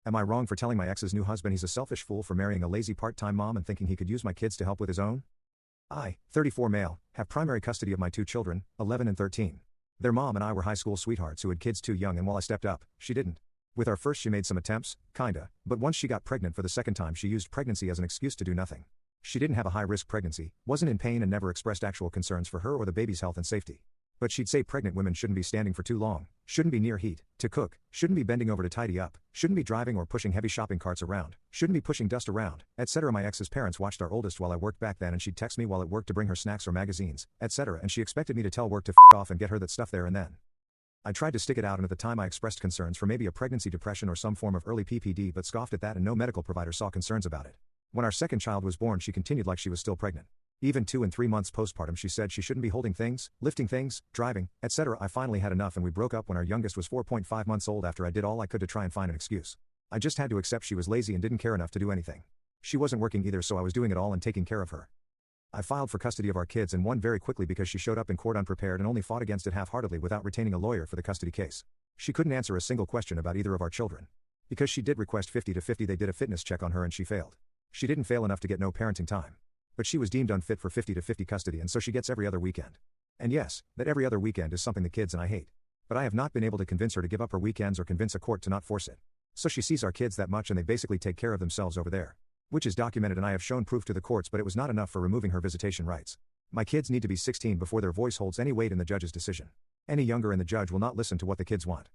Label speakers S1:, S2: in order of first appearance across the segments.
S1: Am I wrong for telling my ex's new husband he's a selfish fool for marrying a lazy part-time mom and thinking he could use my kids to help with his own? I, 34 male, have primary custody of my two children, 11 and 13. Their mom and I were high school sweethearts who had kids too young, and while I stepped up, she didn't. With our first she made some attempts, kinda, but once she got pregnant for the second time she used pregnancy as an excuse to do nothing. She didn't have a high-risk pregnancy, wasn't in pain, and never expressed actual concerns for her or the baby's health and safety. But she'd say pregnant women shouldn't be standing for too long, shouldn't be near heat to cook, shouldn't be bending over to tidy up, shouldn't be driving or pushing heavy shopping carts around, shouldn't be pushing dust around, etc. My ex's parents watched our oldest while I worked back then, and she'd text me while at work to bring her snacks or magazines, etc., and she expected me to tell work to off and get her that stuff there and then. I tried to stick it out, and at the time I expressed concerns for maybe a pregnancy depression or some form of early PPD, but scoffed at that, and no medical provider saw concerns about it. When our second child was born she continued like she was still pregnant. Even 2 and 3 months postpartum she said she shouldn't be holding things, lifting things, driving, etc. I finally had enough, and we broke up when our youngest was 4.5 months old after I did all I could to try and find an excuse. I just had to accept she was lazy and didn't care enough to do anything. She wasn't working either, so I was doing it all and taking care of her. I filed for custody of our kids and won very quickly because she showed up in court unprepared and only fought against it half-heartedly without retaining a lawyer for the custody case. She couldn't answer a single question about either of our children. Because she did request 50-50, they did a fitness check on her and she failed. She didn't fail enough to get no parenting time. But she was deemed unfit for 50-50 custody, and so she gets every other weekend. And yes, that every other weekend is something the kids and I hate. But I have not been able to convince her to give up her weekends or convince a court to not force it. So she sees our kids that much and they basically take care of themselves over there. Which is documented, and I have shown proof to the courts, but it was not enough for removing her visitation rights. My kids need to be 16 before their voice holds any weight in the judge's decision. Any younger and the judge will not listen to what the kids want.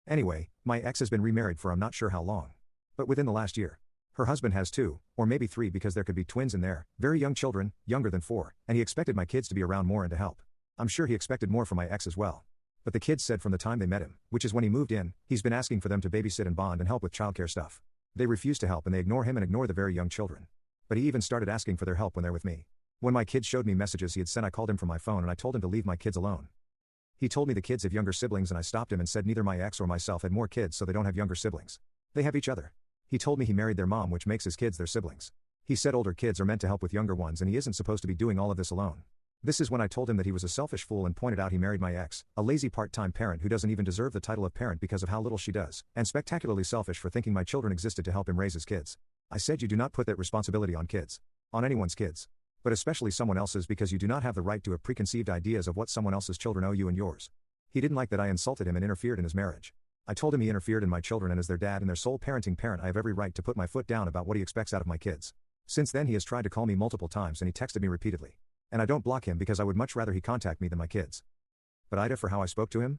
S1: Anyway, my ex has been remarried for I'm not sure how long. But within the last year. Her husband has 2, or maybe 3, because there could be twins in there, very young children, younger than 4, and he expected my kids to be around more and to help. I'm sure he expected more from my ex as well. But the kids said from the time they met him, which is when he moved in, he's been asking for them to babysit and bond and help with childcare stuff. They refuse to help and they ignore him and ignore the very young children. But he even started asking for their help when they're with me. When my kids showed me messages he had sent, I called him from my phone and I told him to leave my kids alone. He told me the kids have younger siblings, and I stopped him and said neither my ex or myself had more kids, so they don't have younger siblings. They have each other. He told me he married their mom, which makes his kids their siblings. He said older kids are meant to help with younger ones and he isn't supposed to be doing all of this alone. This is when I told him that he was a selfish fool and pointed out he married my ex, a lazy part-time parent who doesn't even deserve the title of parent because of how little she does, and spectacularly selfish for thinking my children existed to help him raise his kids. I said you do not put that responsibility on kids. On anyone's kids. But especially someone else's, because you do not have the right to have preconceived ideas of what someone else's children owe you and yours. He didn't like that I insulted him and interfered in his marriage. I told him he interfered in my children, and as their dad and their sole parenting parent I have every right to put my foot down about what he expects out of my kids. Since then he has tried to call me multiple times and he texted me repeatedly. And I don't block him because I would much rather he contact me than my kids. But AITA for how I spoke to him?